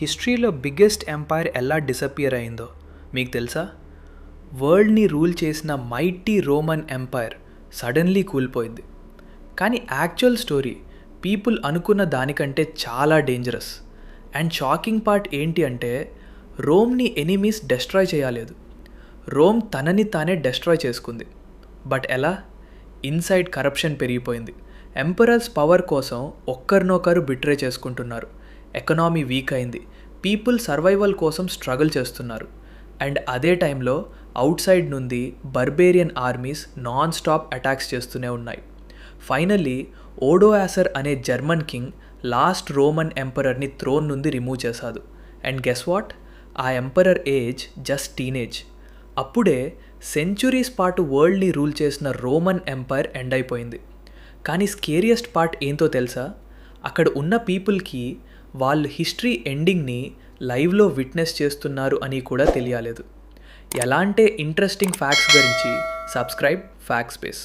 హిస్టరీలో biggest umpire ఎలా disappear అయిందో మీకు తెలుసా? వరల్డ్ని రూల్ చేసిన మైటీ రోమన్ ఎంపైర్ సడన్లీ కూలిపోయింది. కానీ యాక్చువల్ స్టోరీ పీపుల్ అనుకున్న దానికంటే చాలా డేంజరస్. అండ్ షాకింగ్ పార్ట్ ఏంటి అంటే, రోమ్ని ఎనిమీస్ డెస్ట్రాయ్ చేయలేదు, రోమ్ తనని తానే డెస్ట్రాయ్ చేసుకుంది. బట్ ఎలా? ఇన్సైడ్ కరప్షన్ పెరిగిపోయింది. ఎంపరర్స్ పవర్ కోసం ఒక్కరినొకరు బిట్రే చేసుకుంటున్నారు. ఎకనామీ వీక్ అయింది. పీపుల్ సర్వైవల్ కోసం స్ట్రగుల్ చేస్తున్నారు. అండ్ అదే టైంలో అవుట్ సైడ్ నుండి barbarian armies non stop attacks చేస్తూనే ఉన్నాయి. ఫైనల్లీ ఓడోయాసర్ అనే జర్మన్ కింగ్ లాస్ట్ రోమన్ ఎంపరర్ని థ్రోన్ నుండి రిమూవ్ చేశాడు. And guess what? ఆ ఎంపరర్ ఏజ్ జస్ట్ టీనేజ్. అప్పుడే సెంచురీస్ పాటు వరల్డ్ని రూల్ చేసిన రోమన్ ఎంపైర్ ఎండ్ అయిపోయింది. కానీ స్కేరియస్ట్ పార్ట్ ఏంటో తెలుసా? అక్కడ ఉన్న పీపుల్కి వాళ్ళు హిస్టరీ ఎండింగ్ని లైవ్లో విట్నెస్ చేస్తున్నారు అని కూడా తెలియలేదు. ఎలాంటి ఇంట్రెస్టింగ్ ఫ్యాక్ట్స్ గురించి సబ్స్క్రైబ్ ఫ్యాక్ట్ స్పేస్.